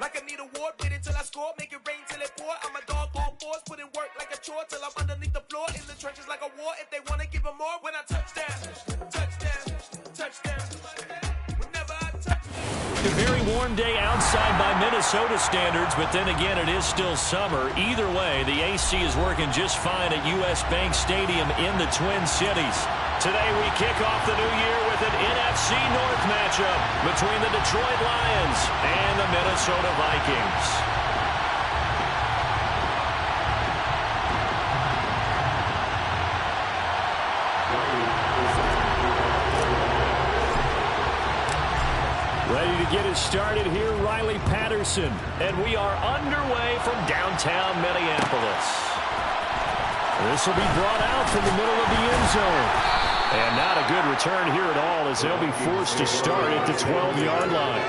like I need a award. Wait until I score, make it rain till it pour. I'm a dog on fours, put in work like a chore till I'm underneath the floor. In the trenches like a war. If they want to give them more, when I touch down, touchdown, touchdown. Whenever I touch. A very warm day outside by Minnesota standards, but then again, it is still summer. Either way, the AC is working just fine at U.S. Bank Stadium in the Twin Cities. Today, we kick off the new year with an NFC North matchup between the Detroit Lions and the Minnesota Vikings. Ready to get it started here, Riley Patterson. And we are underway from downtown Minneapolis. This will be brought out from the middle of the end zone. And not a good return here at all as they'll be forced to start at the 12-yard line.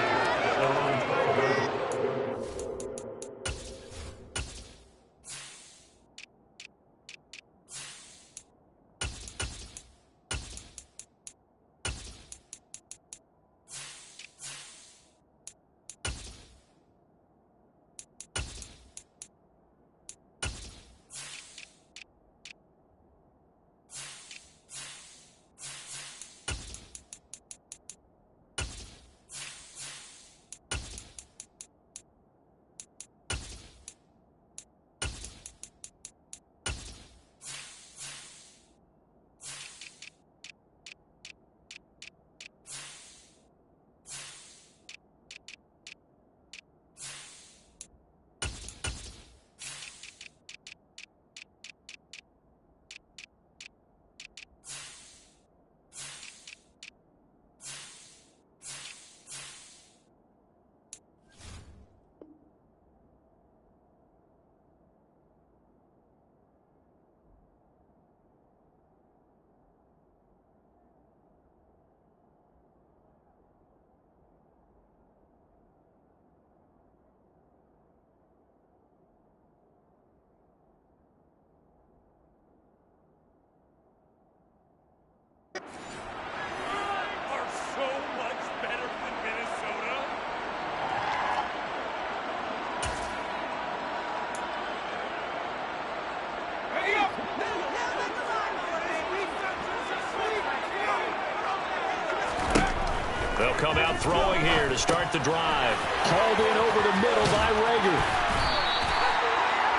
They'll come out throwing here to start the drive. Called in over the middle by Rager.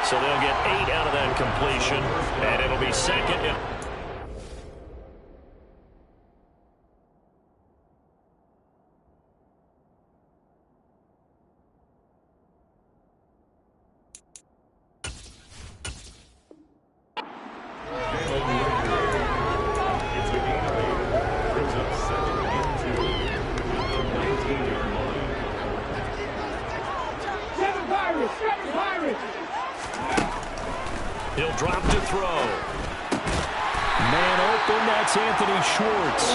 So they'll get 8 out of that completion, and it'll be second and... He'll drop to throw. Man open, that's Anthony Schwartz.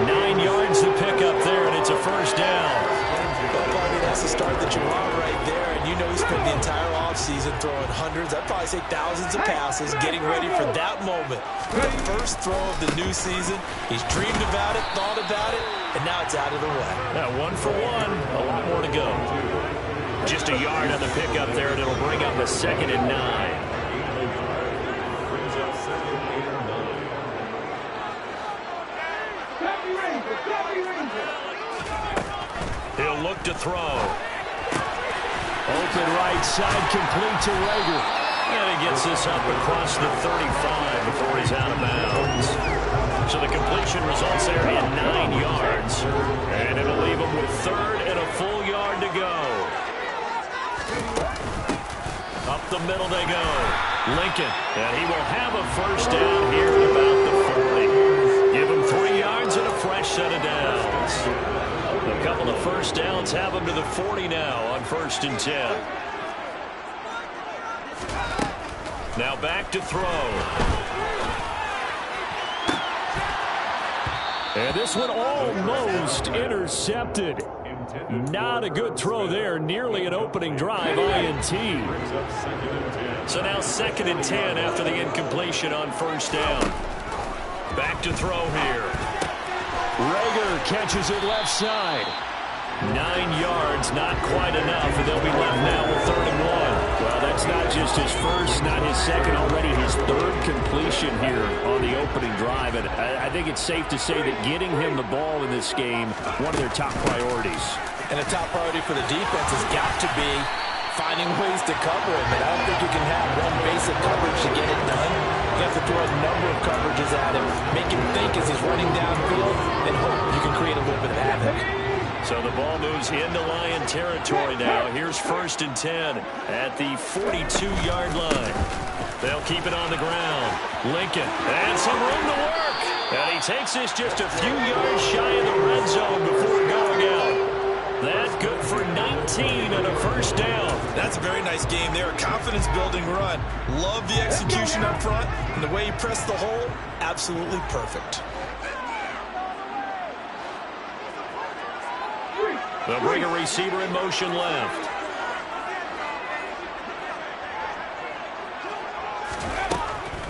9 yards to pick up there, and it's a first down. Well, that's the start that you want right there, and you know he spent the entire offseason throwing hundreds, I'd probably say thousands of passes, getting ready for that moment. The first throw of the new season, he's dreamed about it, thought about it, and now it's out of the way. Now 1 for 1, a lot more to go. Just a yard on the pickup there, and it'll bring up a 2nd and 9. He'll look to throw. Open right side, complete to Rager. And he gets this up across the 35 before he's out of bounds. So the completion results there in 9 yards. And it'll leave him with 3rd and a full yard to go. Up the middle they go. Lincoln. And he will have a first down here at about the 40. Give him 3 yards and a fresh set of downs. A couple of first downs have him to the 40 now on 1st and 10. Now back to throw. And this one almost intercepted. Not a good throw there. Nearly an opening drive INT. So now 2nd and 10 after the incompletion on 1st down. Back to throw here. Rager catches it left side. 9 yards, not quite enough, and they'll be left now with 3rd and 1. Well, that's not just his first, not his second, already his 3rd completion here on the opening drive. And I think it's safe to say that getting him the ball in this game, one of their top priorities. And a top priority for the defense has got to be finding ways to cover him. And I don't think you can have one basic coverage to get it done. You have to throw a number of coverages at him, make him think as he's running downfield, and hope you can create a little bit of havoc. So the ball moves into Lion territory now. Here's 1st and 10 at the 42-yard line. They'll keep it on the ground. Lincoln, and some room to work. And he takes this just a few yards shy of the red zone before going out. That's good for 19 and a 1st down. That's a very nice game there. A confidence-building run. Love the execution up front. And the way he pressed the hole, absolutely perfect. They'll bring a receiver in motion left.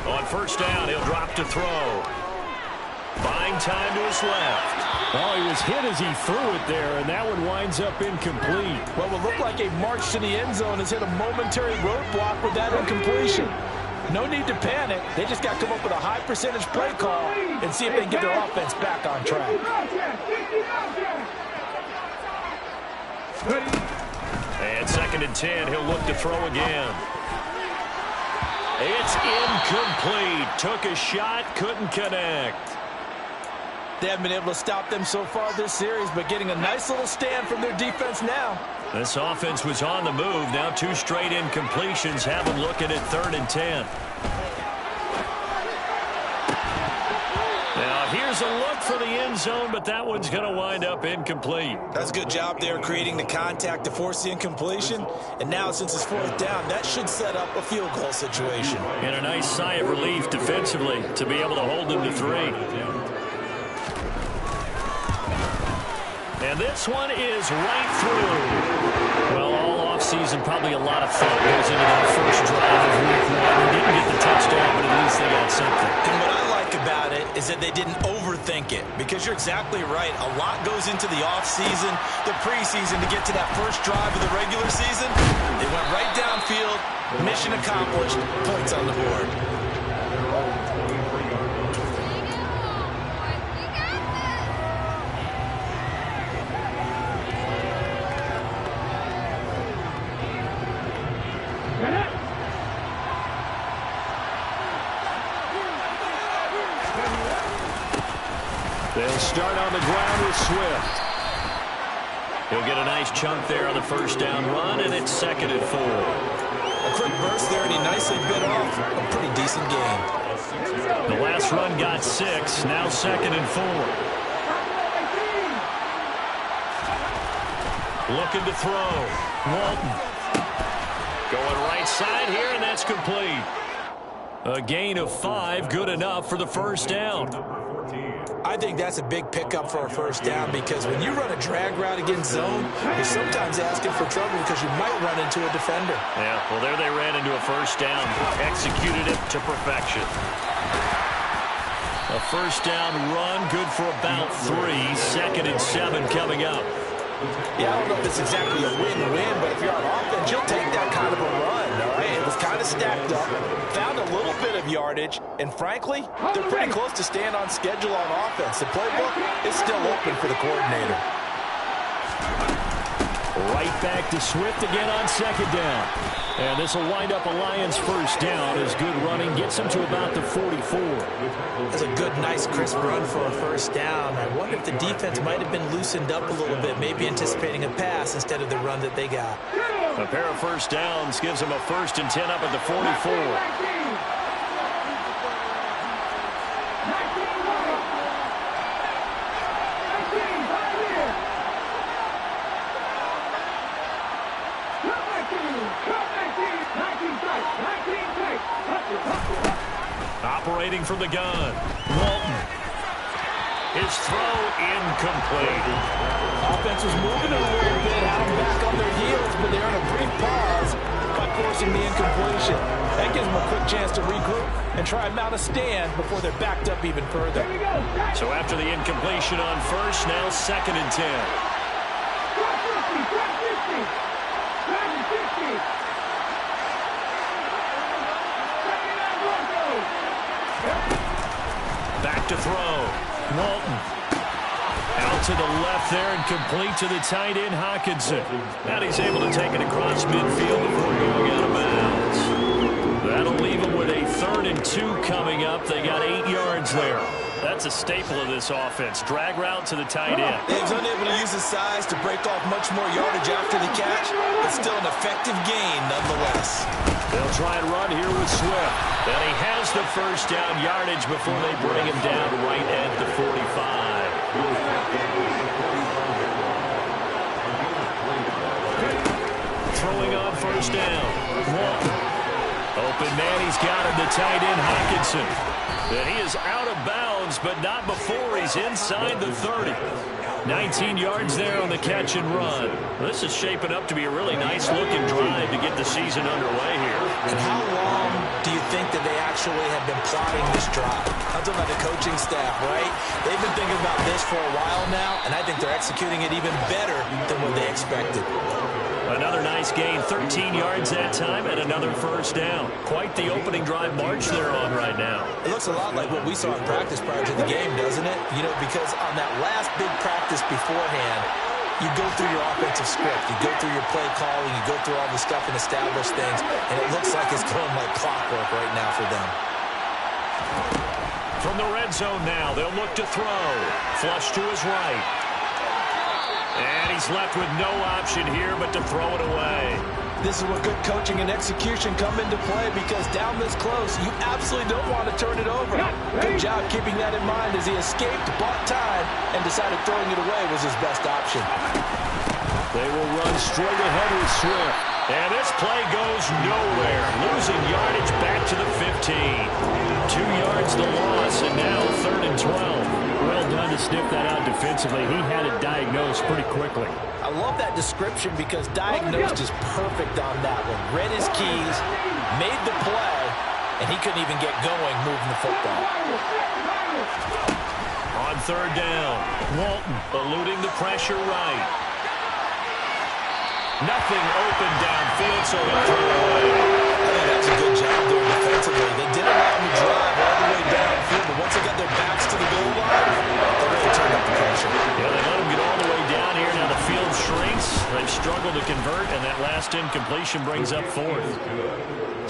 On 1st down, he'll drop to throw. Buying time to his left. Oh, he was hit as he threw it there, and that one winds up incomplete. What will look like a march to the end zone has hit a momentary roadblock with that incompletion. No need to panic. They just got to come up with a high-percentage play call and see if they can get their offense back on track. And 2nd and 10, he'll look to throw again. It's incomplete. Took a shot, couldn't connect. They haven't been able to stop them so far this series, but getting a nice little stand from their defense now. This offense was on the move. Now 2 straight incompletions have them looking at 3rd and 10. Now here's a look for the end zone, but that one's going to wind up incomplete. That's a good job there creating the contact to force the incompletion. And now since it's 4th down, that should set up a field goal situation. And a nice sigh of relief defensively to be able to hold them to 3. And this one is right through. Well, all offseason, probably a lot of thought goes into that first drive of week 1. They didn't get the touchdown, but at least they got something. And what I like about it is that they didn't overthink it, because you're exactly right. A lot goes into the offseason, the preseason to get to that first drive of the regular season. They went right downfield, mission accomplished, points on the board. They'll start on the ground with Swift. He'll get a nice chunk there on the 1st down run, and it's 2nd and 4. A quick burst there, and he nicely bit off a pretty decent game. The last run got 6, now 2nd and 4. Looking to throw. Walton. Going right side here, and that's complete. A gain of 5, good enough for the 1st down. I think that's a big pickup for a 1st down, because when you run a drag route against zone, you're sometimes asking for trouble because you might run into a defender. Yeah, well, there they ran into a 1st down. Executed it to perfection. A 1st down run, good for about 3. 2nd and 7 coming up. Yeah, I don't know if it's exactly a win-win, but if you're on offense, you'll take that kind of a run, all right? It was kind of stacked up, found a little bit of yardage, and frankly, they're pretty close to staying on schedule on offense. The playbook is still open for the coordinator. Right back to Swift again on 2nd down. And this will wind up a Lions 1st down as good running gets them to about the 44. That's a good, nice, crisp run for a 1st down. I wonder if the defense might have been loosened up a little bit, maybe anticipating a pass instead of the run that they got. A pair of 1st downs gives them a 1st and 10 up at the 44. Operating from the gun, Walton. His throw incomplete. Offense was moving a little bit, had them back on their heels, but they're in a brief pause by forcing the incompletion. That gives them a quick chance to regroup and try and mount a stand before they're backed up even further. So after the incompletion on 1st, now 2nd and 10. Walton. Out to the left there and complete to the tight end, Hockenson. And he's able to take it across midfield before going out of bounds. That'll leave him with a 3rd and 2 coming up. They got 8 yards there. That's a staple of this offense. Drag route to the tight end. He's unable to use his size to break off much more yardage after the catch, but still an effective gain nonetheless. They'll try and run here with Swift. And he has the first down yardage before they bring him down right at the 45. Throwing on first down. Walton. Open man, he's got him, the tight end, Hockenson. And he is out of bounds, but not before he's inside the 30. 19 yards there on the catch and run. This is shaping up to be a really nice-looking drive to get the season underway here. And how long do you think that they actually have been plotting this drive? I'm talking about the coaching staff, right? They've been thinking about this for a while now, and I think they're executing it even better than what they expected. Another nice gain, 13 yards that time, and another first down. Quite the opening drive march they're on right now. It looks a lot like what we saw in practice prior to the game, doesn't it? You know, because on that last big practice beforehand, you go through your offensive script, you go through your play calling, you go through all the stuff and establish things, and it looks like it's going like clockwork right now for them. From the red zone now, they'll look to throw. Flush to his right. And he's left with no option here but to throw it away. This is where good coaching and execution come into play, because down this close, you absolutely don't want to turn it over. Good job keeping that in mind as he escaped, bought time, and decided throwing it away was his best option. They will run straight ahead with Swift. And this play goes nowhere. Losing yardage back to the 15. 2 yards the loss, and now 3rd and 12. Well done to sniff that out defensively. He had it diagnosed pretty quickly. I love that description because diagnosed is perfect on that one. Read his keys, made the play, and he couldn't even get going moving the football. On 3rd down, Walton eluding the pressure right. Nothing open downfield, so he'll throw it away. I think that's a good job there defensively. They did allow him to drive all the way downfield, but once they got their backs to the goal line, they really turned up the pressure. Yeah, they let him get all the way down here. Now the field shrinks. They've struggled to convert, and that last incompletion brings up 4th.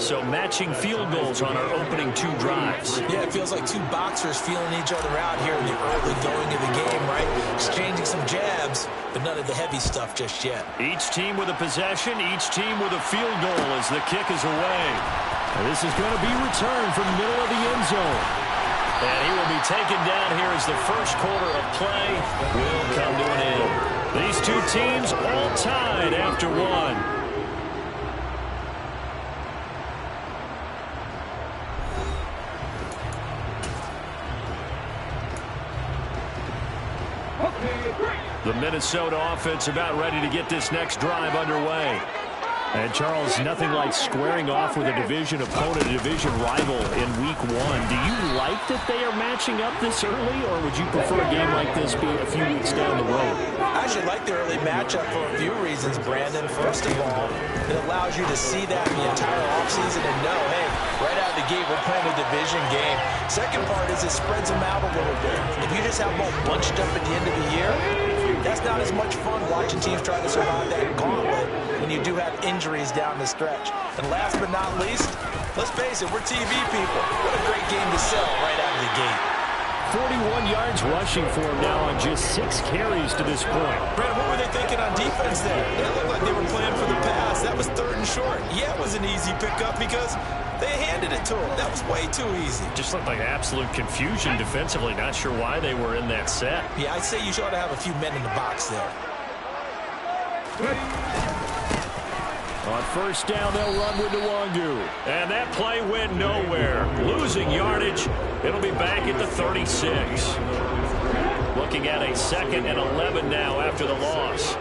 So matching field goals on our opening 2 drives. Yeah, it feels like 2 boxers feeling each other out here in the early going of the game, right? Exchanging some jabs, but none of the heavy stuff just yet. Each team with a possession, each team with a field goal as the kick is away. And this is going to be returned from the middle of the end zone. And he will be taken down here as the first quarter of play will come to an end. These 2 teams all tied after 1. The Minnesota offense about ready to get this next drive underway. And, Charles, nothing like squaring off with a division opponent, a division rival in Week 1. Do you like that they are matching up this early, or would you prefer a game like this be a few weeks down the road? I actually like the early matchup for a few reasons, Brandon. First of all, it allows you to see that the entire offseason and know, hey, right out of the gate, we're playing a division game. Second part is it spreads them out a little bit. If you just have them all bunched up at the end of the year, that's not as much fun watching teams try to survive that gauntlet when you do have injuries down the stretch. And last but not least, let's face it, we're TV people. What a great game to sell right out of the gate. 41 yards rushing for him now on just 6 carries to this point. Brandon, what were they thinking on defense there? They looked like they were playing for the pass. That was 3rd and short. Yeah, it was an easy pickup because they handed it to him. That was way too easy. Just looked like absolute confusion defensively. Not sure why they were in that set. Yeah, I'd say you ought to have a few men in the box there. On first down, they'll run with Nwangu. And that play went nowhere. Losing yardage. It'll be back at the 36. Looking at a 2nd and 11 now after the loss.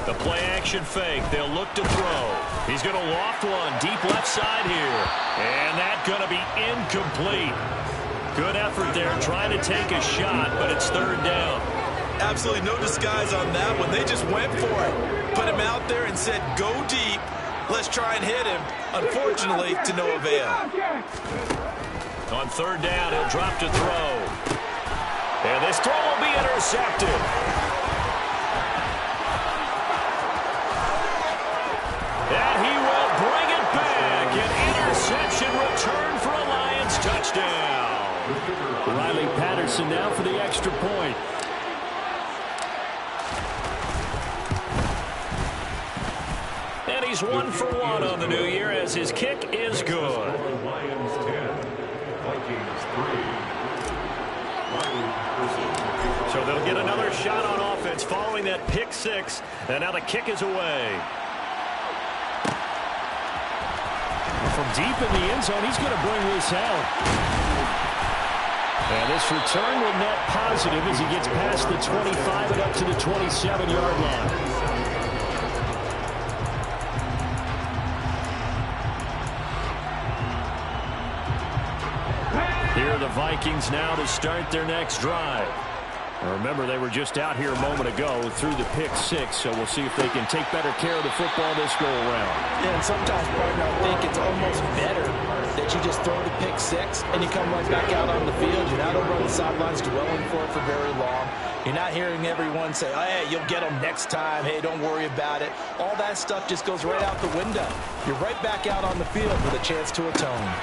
The play action fake. They'll look to throw. He's going to loft one deep left side here. And that's going to be incomplete. Good effort there trying to take a shot, but it's 3rd down. Absolutely no disguise on that one. They just went for it. Put him out there and said, go deep. Let's try and hit him. Unfortunately, to no avail. On third down, he'll drop to throw. And this throw will be intercepted. And he will bring it back. An interception return for a Lions touchdown. Riley Patterson now for the extra point. And he's 1 for 1 on the new year as his kick is good. Lions 10, Vikings 3. So they'll get another shot on offense following that pick six. And now the kick is away. From deep in the end zone, he's going to bring this out. And this return will net positive as he gets past the 25 and up to the 27-yard line. Here are the Vikings now to start their next drive. Remember, they were just out here a moment ago through the pick six, so we'll see if they can take better care of the football this go-around. Yeah, and sometimes, partner, I think it's almost better that you just throw the pick six and you come right back out on the field. You're not over on the sidelines dwelling for it for very long. You're not hearing everyone say, oh, hey, you'll get them next time. Hey, don't worry about it. All that stuff just goes right out the window. You're right back out on the field with a chance to atone.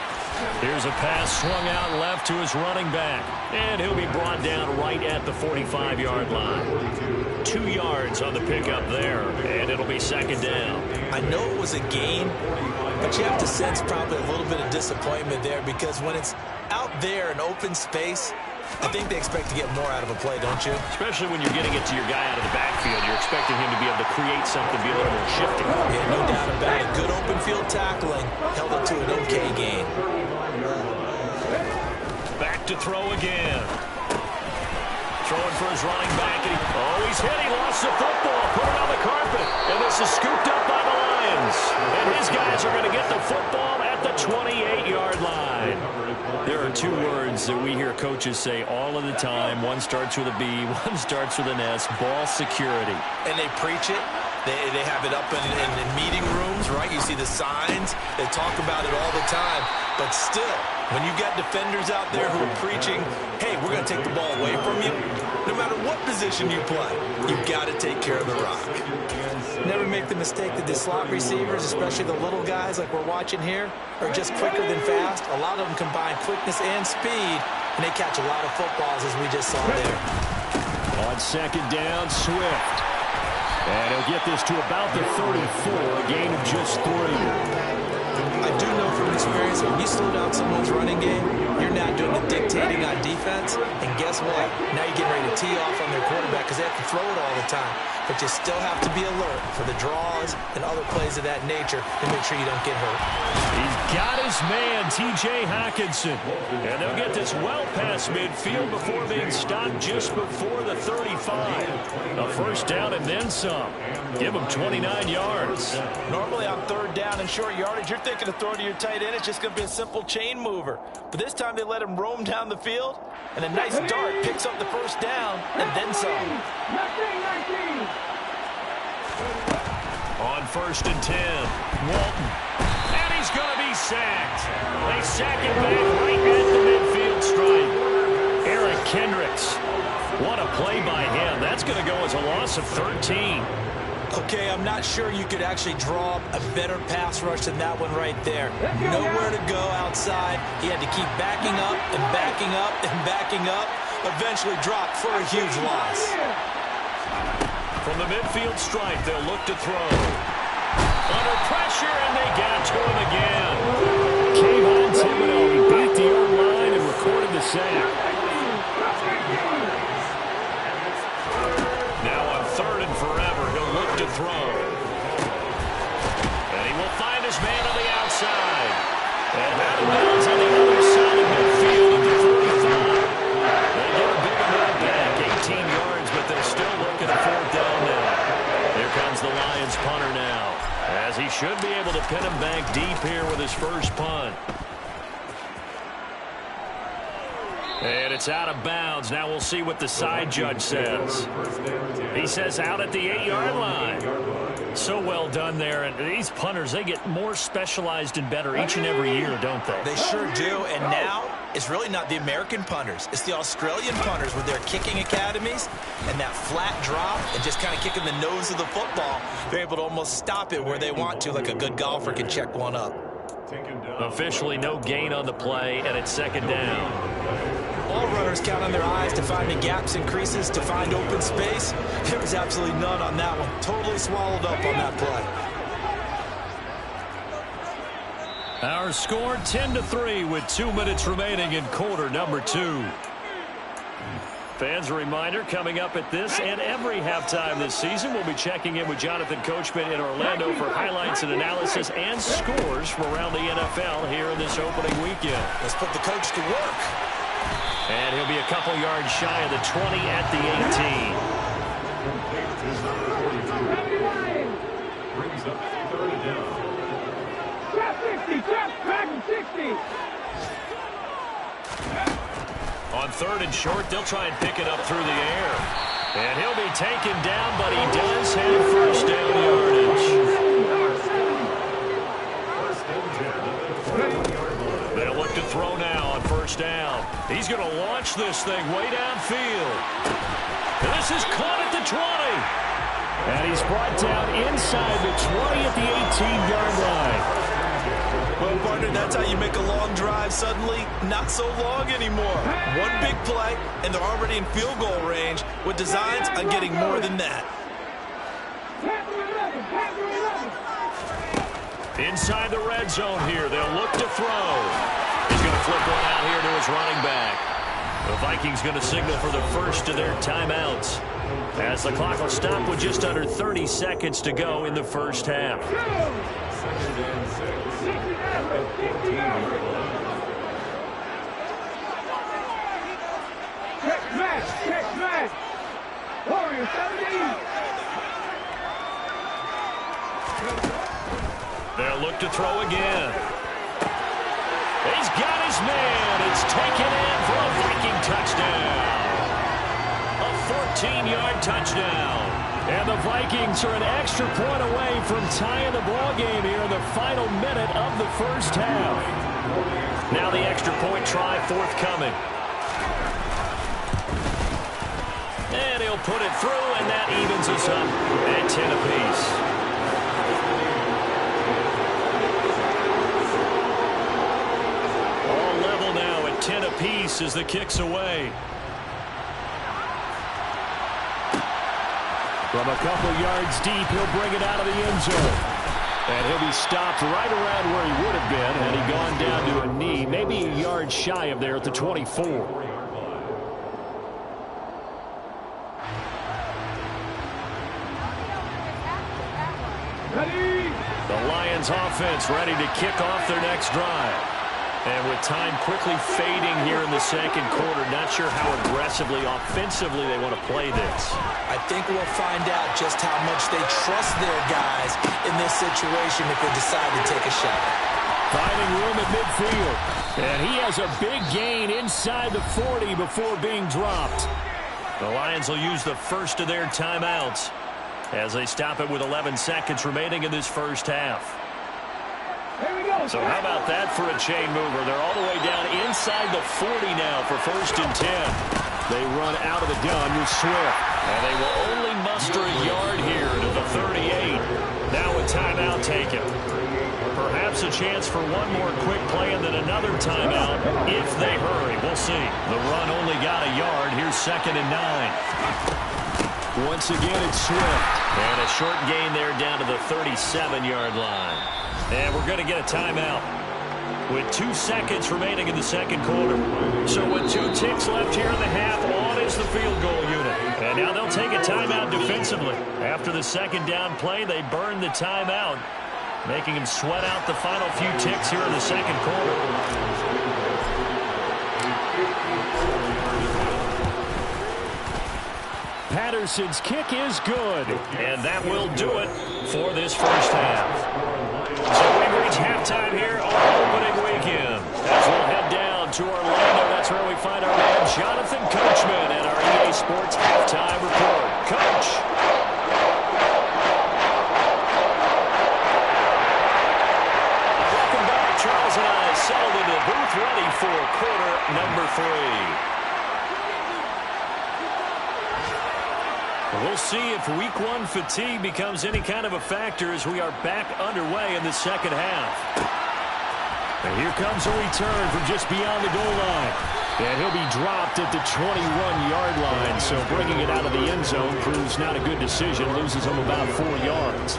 Here's a pass swung out left to his running back. And he'll be brought down right at the 45-yard line. 2 yards on the pickup there. And it'll be second down. I know it was a gain, but you have to sense probably a little bit of disappointment there because when it's out there in open space, I think they expect to get more out of a play, don't you? Especially when you're getting it to your guy out of the backfield. You're expecting him to be able to create something, be a little more shifty. Yeah, no doubt about it. Good open field tackling held it to an okay gain. Back to throw again. Throwing for his running back. He's hit. He lost the football. Put it on the carpet. And this is scooped up by the Lions. And his guys are going to get the football at the 28-yard line. There are 2 words that we hear coaches say all of the time. One starts with a B, one starts with an S. Ball security. And they preach it. They have it up in meeting rooms, right? You see the signs. They talk about it all the time. But still, when you got defenders out there who are preaching, hey, we're going to take the ball away from you, no matter what position you play, you've got to take care of the rock. Never make the mistake that the slot receivers, especially the little guys like we're watching here, are just quicker than fast. A lot of them combine quickness and speed, and they catch a lot of footballs, as we just saw there. On second down, Swift. And he'll get this to about the 34, a gain of just 3. I do know from experience, when you slow down someone's running game, you're not doing the dictating on defense. And guess what? Now you're getting ready to tee off on their quarterback because they have to throw it all the time. But you still have to be alert for the draws and other plays of that nature to make sure you don't get hurt. He's got his man, T.J. Hockenson. And they'll get this well past midfield before being stopped just before the 35. A first down and then some. Give him 29 yards. Normally on third down and short yardage, you're thinking of throwing to your tight end. It's just going to be a simple chain mover. But this time they let him roam down the field, and a nice dart picks up the first down and then some. On first and 10, Walton. And he's going to be sacked. They sack him back right at the midfield stripe. Eric Kendricks. What a play by him. That's going to go as a loss of 13. Okay, I'm not sure you could actually draw a better pass rush than that one right there. Nowhere to go outside. He had to keep backing up and backing up and backing up. Eventually dropped for a huge loss. From the midfield stripe, they'll look to throw. Under pressure, and they got to him again. Kayvon Thibodeaux, he beat the O-line and recorded the sack. Now on third and forever, he'll look to throw. And he will find his man on the outside. And out of bounds on the other side of midfield at the 35. They get a big amount back, 18 yards, but they're still looking at fourth down now. Here comes the Lions punter now, as he should be able to pin him back deep here with his first punt. And it's out of bounds. Now we'll see what the side judge says. He says out at the 8-yard line. So well done there. And these punters, they get more specialized and better each and every year, don't they? They sure do. And now is really not the American punters. It's the Australian punters with their kicking academies and that flat drop and just kind of kicking the nose of the football. They're able to almost stop it where they want to, like a good golfer can check one up. Officially no gain on the play, and it's second down. All runners count on their eyes to find the gaps and creases to find open space. There was absolutely none on that one. Totally swallowed up on that play. Our score 10-3 with 2 minutes remaining in quarter number 2. Fans, a reminder, coming up at this and every halftime this season, we'll be checking in with Jonathan Coachman in Orlando for highlights and analysis and scores from around the NFL here in this opening weekend. Let's put the coach to work. And he'll be a couple yards shy of the 20 at the 18. Brings up third down. Trap 60, trap, back 60. On third and short, they'll try and pick it up through the air. And he'll be taken down, but he does have first down yardage. They'll look to throw now on first down. He's going to launch this thing way downfield. And this is caught at the 20. And he's brought down inside the 20 at the 18-yard line. Well, partner, that's how you make a long drive suddenly not so long anymore. One big play, and they're already in field goal range with designs on getting more than that. Inside the red zone here, they'll look to throw. He's going to flip one out here to his running back. The Vikings going to signal for the first of their timeouts, as the clock will stop with just under 30 seconds to go in the first half. Check smash. Warrior 17. They'll look to throw again. He's got his man. It's taken in for a Viking touchdown. A 14-yard touchdown. And the Vikings are an extra point away from tying the ball game here in the final minute of the first half. Now the extra point try forthcoming. And he'll put it through, and that evens us up at 10 apiece. All level now at 10 apiece as the kick's away. From a couple yards deep, he'll bring it out of the end zone. And he'll be stopped right around where he would have been had he gone down to a knee, maybe a yard shy of there at the 24. The Lions offense ready to kick off their next drive. And with time quickly fading here in the second quarter, not sure how aggressively, offensively they want to play this. I think we'll find out just how much they trust their guys in this situation if they decide to take a shot. Finding room at midfield. And he has a big gain inside the 40 before being dropped. The Lions will use the first of their timeouts as they stop it with 11 seconds remaining in this first half. So how about that for a chain mover? They're all the way down inside the 40 now for first and 10. They run out of the gun with Swift. And they will only muster a yard here to the 38. Now a timeout taken. Perhaps a chance for one more quick play and then another timeout if they hurry. We'll see. The run only got a yard. Here's second and 9. Once again, it's Swift. And a short gain there down to the 37-yard line. And we're going to get a timeout with 2 seconds remaining in the second quarter. So with 2 ticks left here in the half, on is the field goal unit. And now they'll take a timeout defensively. After the second down play, they burn the timeout, making them sweat out the final few ticks here in the second quarter. Patterson's kick is good, and that will do it for this first half. So we reach halftime here on opening weekend. As we'll head down to Orlando, that's where we find our man Jonathan Coachman and our EA Sports halftime report. Coach. Welcome back. Charles and I settled into the booth ready for quarter number 3. We'll see if week 1 fatigue becomes any kind of a factor as we are back underway in the second half. And here comes a return from just beyond the goal line. And he'll be dropped at the 21-yard line. So bringing it out of the end zone proves not a good decision. Loses him about 4 yards.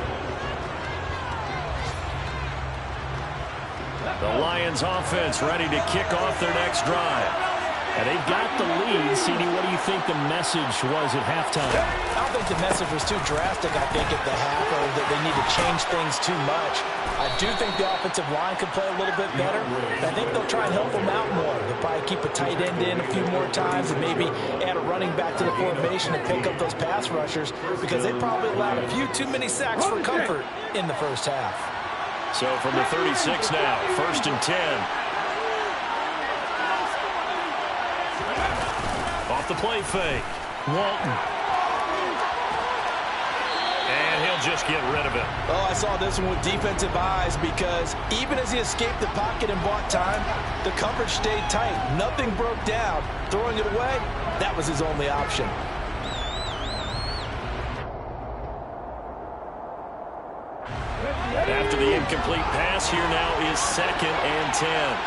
The Lions offense ready to kick off their next drive. And they've got the lead. CD, what do you think the message was at halftime? I don't think the message was too drastic, I think, at the half, or that they need to change things too much. I do think the offensive line could play a little bit better. I think they'll try and help them out more. They'll probably keep a tight end in a few more times and maybe add a running back to the formation and pick up those pass rushers because they probably allowed a few too many sacks for comfort in the first half. So from the 36 now, 1st and 10. Off the play fake. Walton. And he'll just get rid of it. Oh, I saw this one with defensive eyes because even as he escaped the pocket and bought time, the coverage stayed tight. Nothing broke down. Throwing it away, that was his only option. After the incomplete pass, here now is 2nd and 10.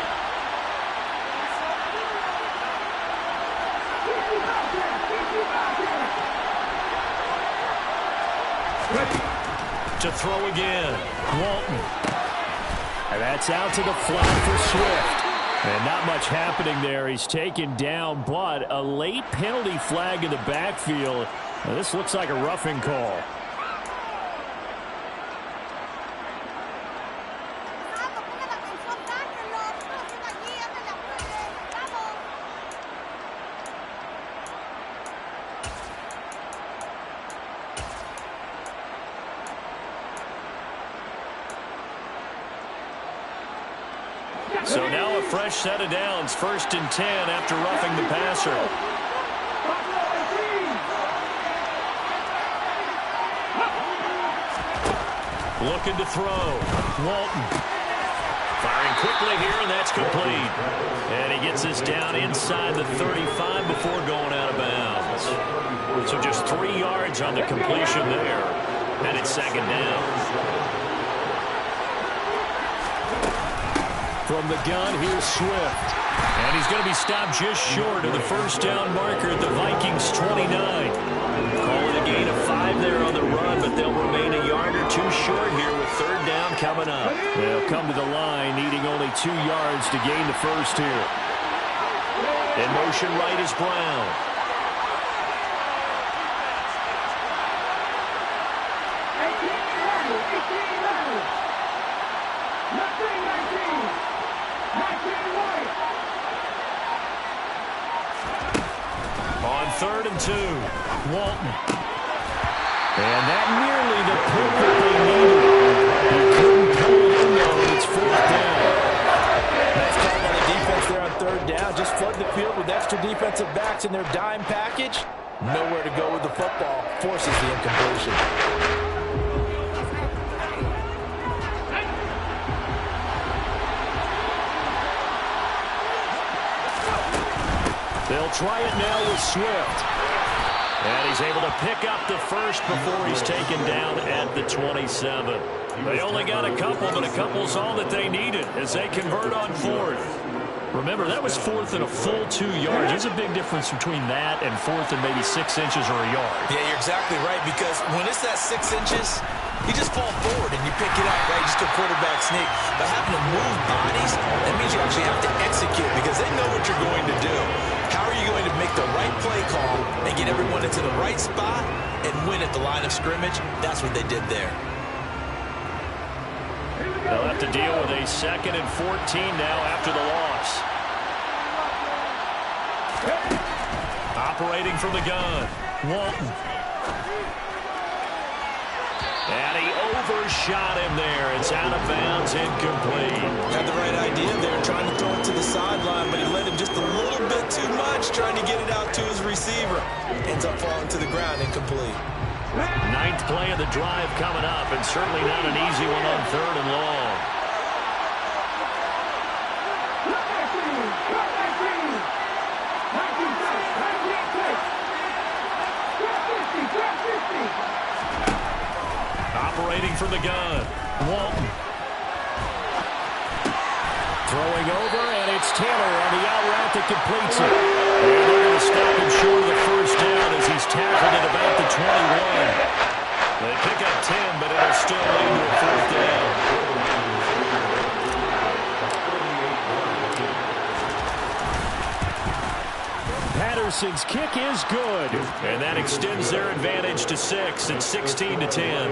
To throw again. Walton. And that's out to the flat for Swift. And not much happening there. He's taken down, but a late penalty flag in the backfield. Now, this looks like a roughing call. So now a fresh set of downs, 1st and 10 after roughing the passer. Looking to throw. Walton. Firing quickly here, and that's complete. And he gets us down inside the 35 before going out of bounds. So just 3 yards on the completion there. And it's 2nd down. From the gun, here's Swift. And he's going to be stopped just short of the 1st down marker at the Vikings 29. Call it a gain of 5 there on the run, but they'll remain a yard or 2 short here with 3rd down coming up. They'll come to the line, needing only 2 yards to gain the 1st here. In motion right is Brown. On 3rd and 2, Walton. And that nearly the pull that they needed. He couldn't pull it in though. It's 4th down. Nice call by the defense there on 3rd down. Just flood the field with extra defensive backs in their dime package. Nowhere to go with the football. Forces the incompletion. They'll try it now with Swift. And he's able to pick up the 1st before he's taken down at the 27. They only got a couple, but a couple's all that they needed as they convert on 4th. Remember, that was 4th and a full 2 yards. There's a big difference between that and 4th and maybe 6 inches or a yard. Yeah, you're exactly right, because when it's that 6 inches, you just fall forward and you pick it up, right? Just a quarterback sneak. But having to move bodies, that means you actually have to execute because they know what you're going to do. How are you going to make the right play call and get everyone into the right spot and win at the line of scrimmage? That's what they did there. They'll have to deal with a 2nd and 14 now after the loss. Operating from the gun, Walton. And he overshot him there. It's out of bounds, incomplete. Had the right idea there, trying to throw it to the sideline, but he let him just a little bit too much, trying to get it out to his receiver. Ends up falling to the ground, incomplete. 9th play of the drive coming up, and certainly not an easy one on 3rd and long. from the gun. Walton. Throwing over, and it's Taylor on the out route that completes it. And they're going to stop him short of the first down as he's tackled at about the 21. They pick up 10, but it'll still lead to a fourth down. Patterson's kick is good, and that extends their advantage to 6 at 16-10.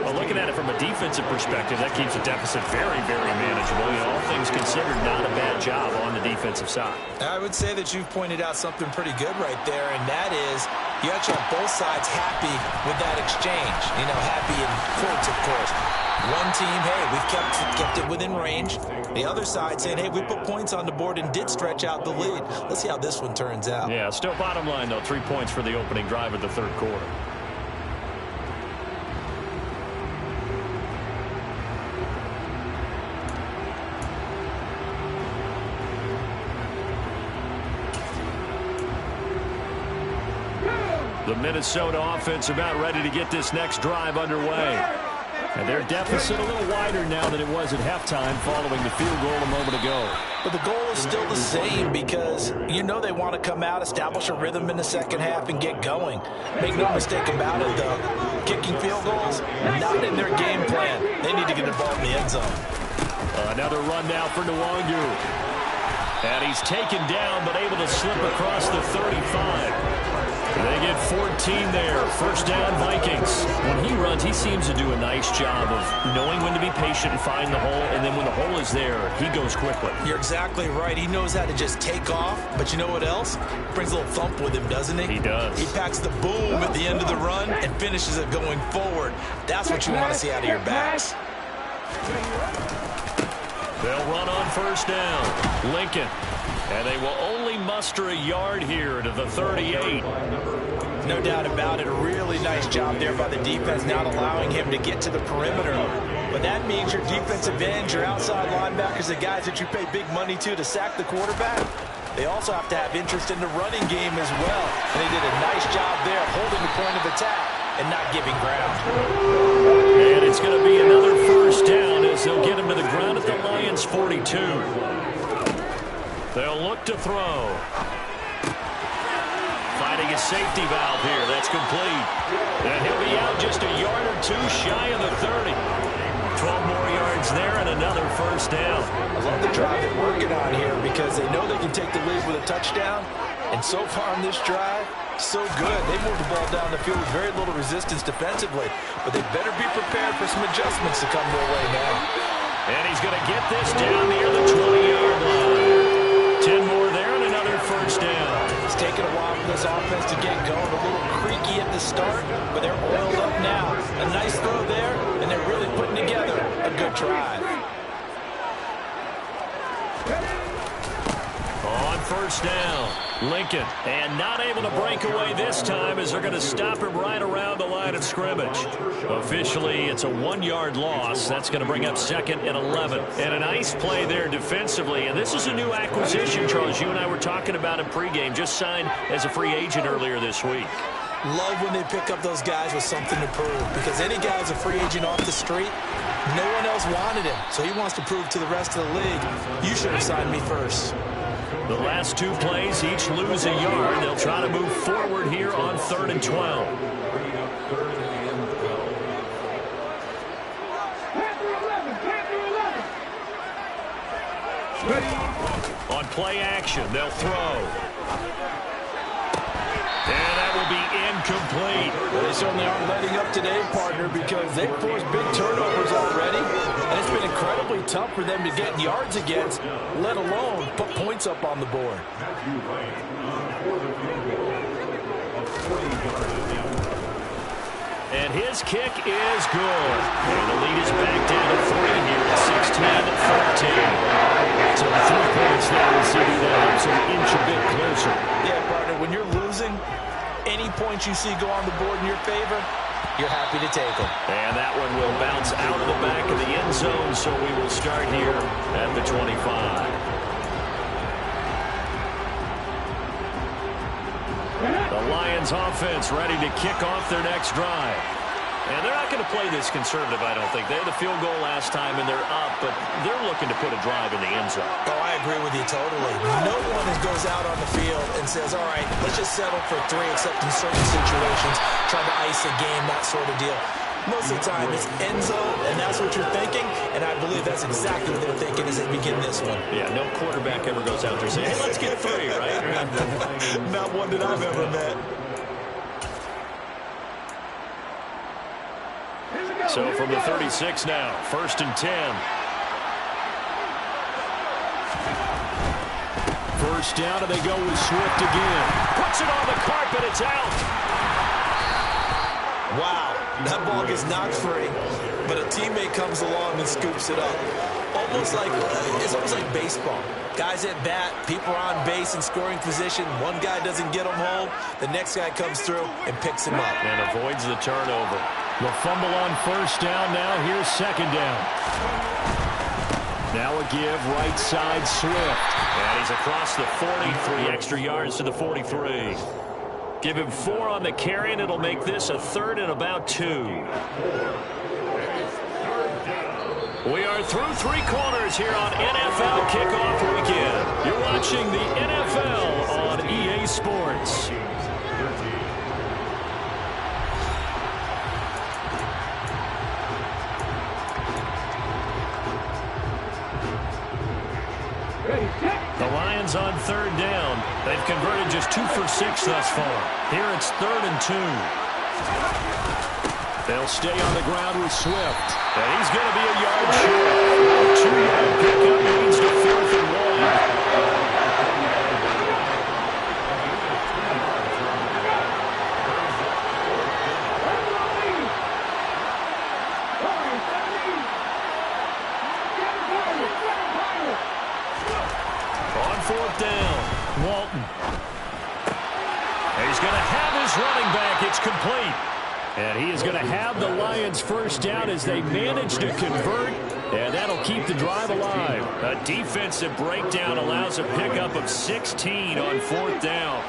Well, looking at it from a defensive perspective, that keeps the deficit very, very manageable. All things considered, not a bad job on the defensive side. I would say that you've pointed out something pretty good right there, and that is you actually have both sides happy with that exchange. Happy in quotes, of course. One team, hey, we've kept it within range. The other side saying, hey, we put points on the board and did stretch out the lead. Let's see how this one turns out. Yeah, still bottom line, though, 3 points for the opening drive of the third quarter. The Minnesota offense about ready to get this next drive underway. And their deficit a little wider now than it was at halftime following the field goal a moment ago. But the goal is still the same because they want to come out, establish a rhythm in the second half, and get going. Make no mistake about it, though. Kicking field goals, not in their game plan. They need to get the ball in the end zone. Another run now for Nwangu. And he's taken down but able to slip across the 35. They get 14 there. First down, Vikings. When he runs, he seems to do a nice job of knowing when to be patient and find the hole, and then when the hole is there, he goes quickly. You're exactly right. He knows how to just take off, but you know what else? Brings a little thump with him, doesn't he? He does. He packs the boom at the end of the run and finishes it going forward. That's what you want to see out of your backs. They'll run on first down. Lincoln. And they will only muster a yard here to the 38. No doubt about it. A really nice job there by the defense, not allowing him to get to the perimeter. But that means your defensive ends, your outside linebackers, the guys that you pay big money to sack the quarterback, they also have to have interest in the running game as well. And they did a nice job there holding the point of attack and not giving ground. And it's going to be another first down as they'll get him to the ground at the Lions' 42. They'll look to throw. Finding a safety valve here. That's complete. And he'll be out just a yard or two shy of the 30. 12 more yards there and another first down. I love the drive they're working on here because they know they can take the lead with a touchdown. And so far on this drive, so good. They moved the ball down the field with very little resistance defensively. But they better be prepared for some adjustments to come their way now. And he's going to get this down near the 20-yard line. 10 more there and another first down. It's taken a while for this offense to get going. A little creaky at the start, but they're oiled up now. A nice throw there, and they're really putting together a good drive. On first down, Lincoln. And not able to break away this time as they're going to stop him right around the line of scrimmage. Officially, it's a 1-yard loss. That's going to bring up 2nd and 11. And a nice play there defensively. And this is a new acquisition, Charles. You and I were talking about in pregame. Just signed as a free agent earlier this week. Love when they pick up those guys with something to prove. Because any guy who's a free agent off the street, no one else wanted him. So he wants to prove to the rest of the league, you should have signed me first. The last 2 plays each lose a yard. They'll try to move forward here on 3rd and 12. On play action, they'll throw. And that will be incomplete. Well, they certainly aren't letting up today, partner, because they've forced big turnovers already. And it's been incredibly tough for them to get yards against, let alone put points up on the board. And his kick is good. And the lead is back down to 3 here at 16-13. So the 3 points there will see that helps them inch a bit closer. Yeah, partner, when you're losing, any points you see go on the board in your favor, you're happy to take them. And that one will bounce out of the back of the end zone, so we will start here at the 25. The Lions offense ready to kick off their next drive. And they're not going to play this conservative, I don't think. They had the field goal last time, and they're up, but they're looking to put a drive in the end zone. Oh, I agree with you totally. No one goes out on the field and says, all right, let's just settle for 3, except in certain situations, trying to ice a game, that sort of deal. Most of the time, it's end zone, and that's what you're thinking, and I believe that's exactly what they're thinking as they begin this one. Yeah, no quarterback ever goes out there saying, hey, let's get 3, right? Not one that I've ever met. So from the 36 now, 1st and 10. First down, and they go with Swift again. Puts it on the carpet. It's out. Wow, that ball gets knocked free, but a teammate comes along and scoops it up. It's almost like baseball. Guys at bat, people are on base in scoring position. One guy doesn't get them home. The next guy comes through and picks him up. And avoids the turnover. The fumble on first down now. Here's second down. Now a give, right side, Swift. And he's across the 43 extra yards to the 43. Give him 4 on the carry, and it'll make this a 3rd and about 2. We are through 3 quarters here on NFL Kickoff Weekend. You're watching the NFL on EA Sports. The Lions on 3rd down. They've converted just 2 for 6 thus far. Here it's 3rd and 2. They'll stay on the ground with Swift. And he's going to be a yard short. A 2-yard pickup leads to 4th and 1. On 4th down, Walton. And he's going to have his running back. It's complete. And he is going to have the Lions first down as they manage to convert, and that'll keep the drive alive. A defensive breakdown allows a pickup of 16 on 4th down.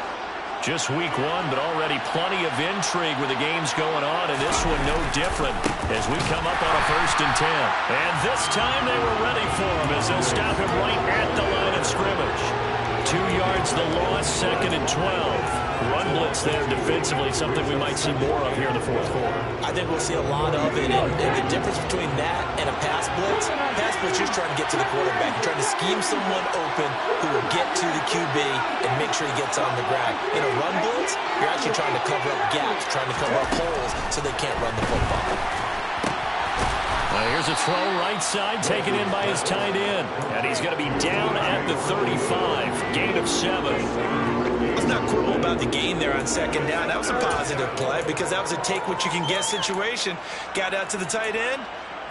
Just week 1, but already plenty of intrigue with the games going on, and this one no different as we come up on a 1st and 10. And this time they were ready for him as they'll stop him right at the line of scrimmage. 2 yards the loss, 2nd and 12. Run blitz there defensively, something we might see more of here in the 4th quarter. I think we'll see a lot of it, and the difference between that and a pass blitz, you're just trying to get to the quarterback. You're trying to scheme someone open who will get to the QB and make sure he gets on the ground. In a run blitz, you're actually trying to cover up gaps, trying to cover up holes so they can't run the football. Here's a throw right side, taken in by his tight end. And he's going to be down at the 35. Gain of 7. Let's not quibble about the gain there on 2nd down. That was a positive play because that was a take-what-you-can-get situation. Got out to the tight end.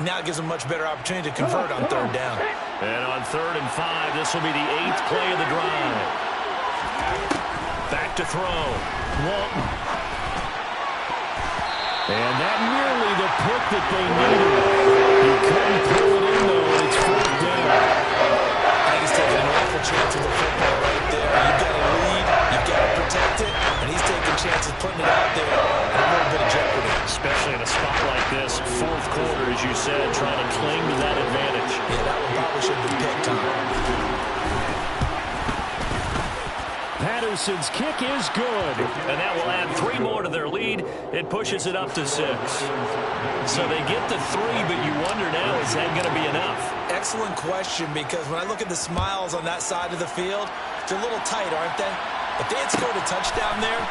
Now it gives him a much better opportunity to convert on 3rd down. And on 3rd and 5, this will be the 8th play of the drive. Back to throw. Walton. And that nearly the pick that they needed. He couldn't pull it in, though, and it's 4th down. I think he's taking an awful chance with the football right there. You've got to lead, you've got to protect it, and he's taking chances putting it out there in a little bit of jeopardy. Especially in a spot like this, 4th quarter, as you said, trying to cling to that advantage. Yeah, that one probably should have been picked, Tom. Patterson's kick is good. And that will add 3 more to their lead. It pushes it up to 6. So they get the 3, but you wonder now, is that going to be enough? Excellent question, because when I look at the smiles on that side of the field, they're a little tight, aren't they? If they had scored a touchdown there,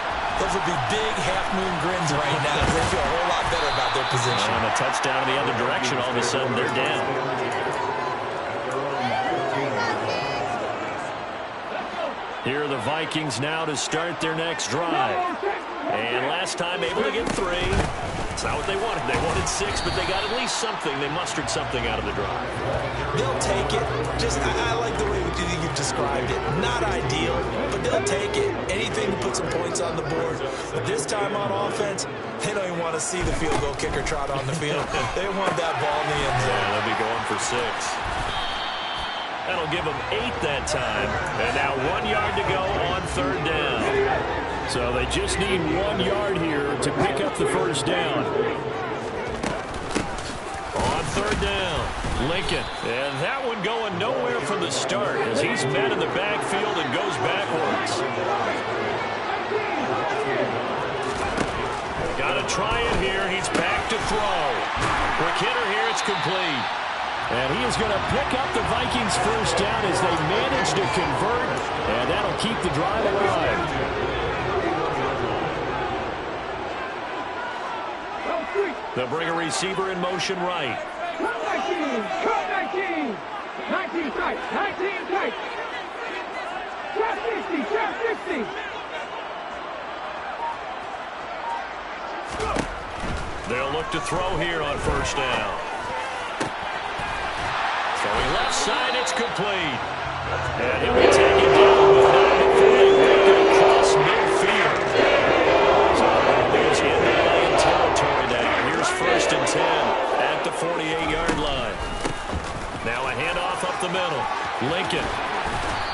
those would be big half-moon grins right now. They feel a whole lot better about their position. And a touchdown in the other direction, all of a sudden they're down. Here are the Vikings now to start their next drive. And last time able to get 3. It's not what they wanted. They wanted 6, but they got at least something. They mustered something out of the drive. They'll take it. I like the way you've described it. Not ideal, but they'll take it. Anything to put some points on the board. But this time on offense, they don't even want to see the field goal kicker trot on the field. They want that ball in the end zone. Yeah, they'll be going for 6. That'll give them 8 that time. And now 1 yard to go on 3rd down. So they just need 1 yard here to pick up the first down. third down. Lincoln. And that one going nowhere from the start as he's met in the backfield and goes backwards. Got to try it here. He's back to throw. Quick hitter here. It's complete. And he is going to pick up the Vikings first down as they manage to convert. And that'll keep the drive alive. They'll bring a receiver in motion right. Cut 19! Cut 19! 19 tight! 19 tight! Trap 60! Trap 60! They'll look to throw here on first down. Throwing left side, it's complete. And he'll be taken down with 9 before they make it across midfield. So there's into Lion territory now. Here's first and 10 at the 48-yard line. Now a handoff up the middle. Lincoln.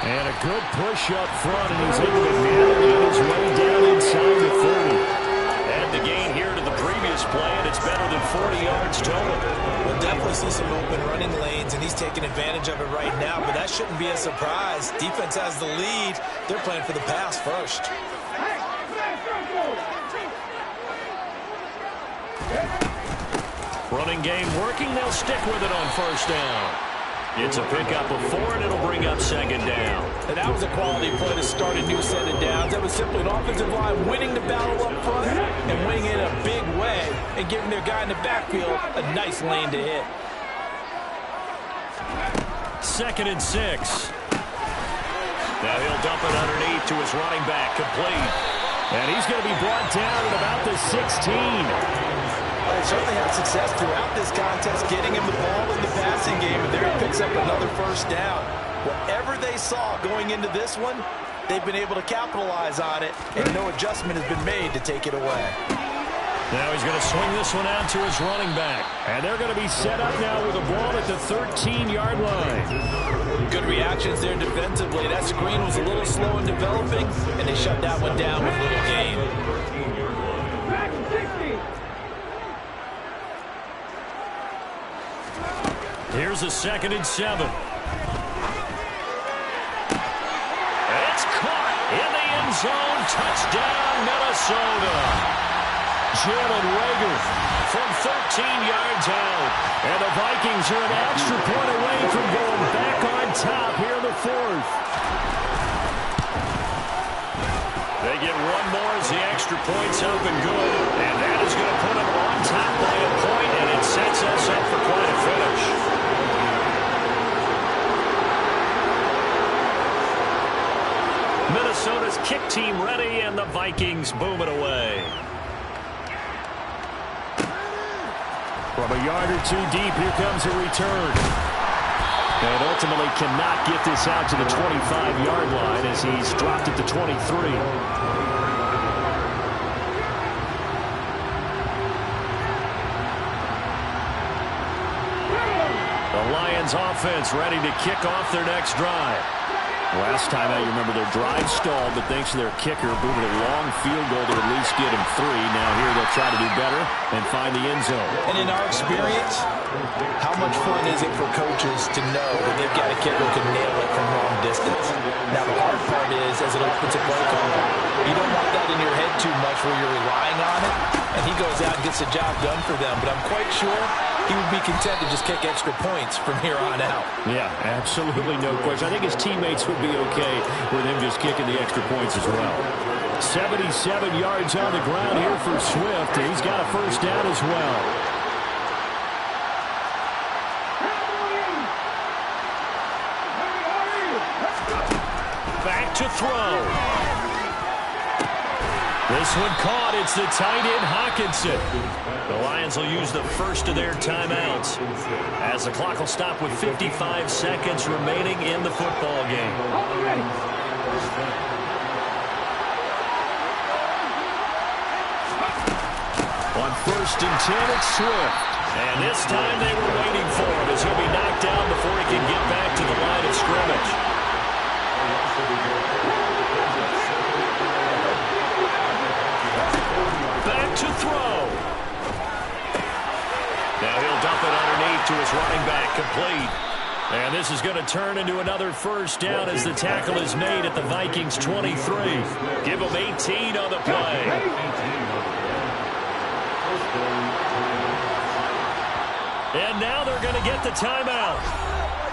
And a good push up front, and he's able to navigate his way down inside the 30. And the gain here to the previous play, and it's better than 40 yards total. We'll definitely see some open running lanes, and he's taking advantage of it right now, but that shouldn't be a surprise. Defense has the lead. They're playing for the pass first. Running game working. They'll stick with it on first down. It's a pickup of 4, and it'll bring up second down. And that was a quality play to start a new set of downs. That was simply an offensive line winning the battle up front and winning it in a big way and giving their guy in the backfield a nice lane to hit. 2nd and 6. Now he'll dump it underneath to his running back, complete. And he's going to be brought down at about the 16. They certainly had success throughout this contest getting him the ball in the passing game, and there he picks up another first down. Whatever they saw going into this one, they've been able to capitalize on it, and no adjustment has been made to take it away. Now he's going to swing this one out to his running back. And they're going to be set up now with the ball at the 13-yard line. Good reactions there defensively. That screen was a little slow in developing, and they shut that one down with little gain. Back 60! Here's a 2nd and 7. It's caught in the end zone. Touchdown, Minnesota. Jalen Reagor from 13 yards out. And the Vikings are an extra point away from going back on top here in the 4th. They get one more as the extra point's up and good. And that is going to put them on top by a point, and it sets us up for quite a finish. Minnesota's kick team ready, and the Vikings boom it away. From a yard or two deep, here comes a return. And ultimately cannot get this out to the 25-yard line as he's dropped at the 23. The Lions offense ready to kick off their next drive. Last time out, you remember their drive stalled, but thanks to their kicker, booted a long field goal to at least get him 3. Now here they'll try to do better and find the end zone. And in our experience, how much fun is it for coaches to know that they've got a kicker who can nail it from long distance? Now the hard part is, as an offensive play caller, you don't want that in your head too much where you're relying on it, and he goes out and gets the job done for them. But I'm quite sure he would be content to just kick extra points from here on out. Yeah, absolutely no question. I think his teammates would be okay with him just kicking the extra points as well. 77 yards on the ground here for Swift, and he's got a first down as well. Back to throw. This one caught. It's the tight end, Hockenson. The Lions will use the first of their timeouts as the clock will stop with 55 seconds remaining in the football game. On 1st and 10, it's Swift. And this time they were waiting for him as he'll be knocked down before he can get back to the line of scrimmage. Back to throw. Now he'll dump it underneath to his this running back complete. And this is going to turn into another first down as the tackle is made at the Vikings 23. Give them 18 on the play. And now they're going to get the timeout.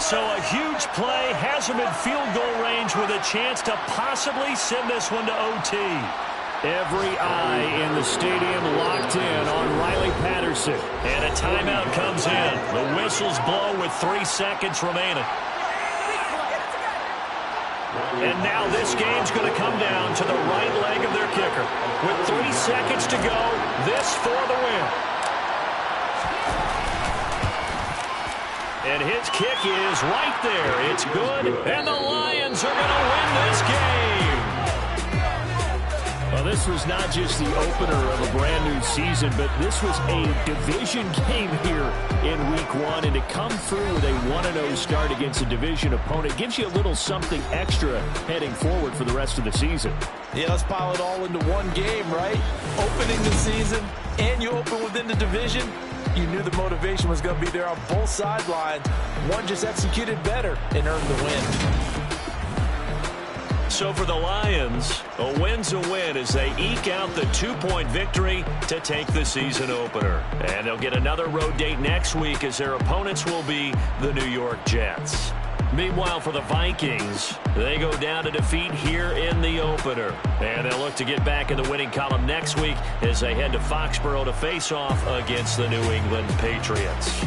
So a huge play has them in field goal range with a chance to possibly send this one to OT. Every eye in the stadium locked in on Riley Patterson. And a timeout comes in. The whistles blow with 3 seconds remaining. And now this game's going to come down to the right leg of their kicker. With 3 seconds to go, this for the win. And his kick is right there. It's good. And the Lions are going to win this game. Well, this was not just the opener of a brand-new season, but this was a division game here in Week 1. And to come through with a 1-0 start against a division opponent gives you a little something extra heading forward for the rest of the season. Yeah, let's pile it all into one game, right? Opening the season, and you open within the division. You knew the motivation was going to be there on both sidelines. One just executed better and earned the win. So for the Lions, a win's a win as they eke out the 2-point victory to take the season opener. And they'll get another road date next week as their opponents will be the New York Jets. Meanwhile, for the Vikings, they go down to defeat here in the opener. And they'll look to get back in the winning column next week as they head to Foxborough to face off against the New England Patriots.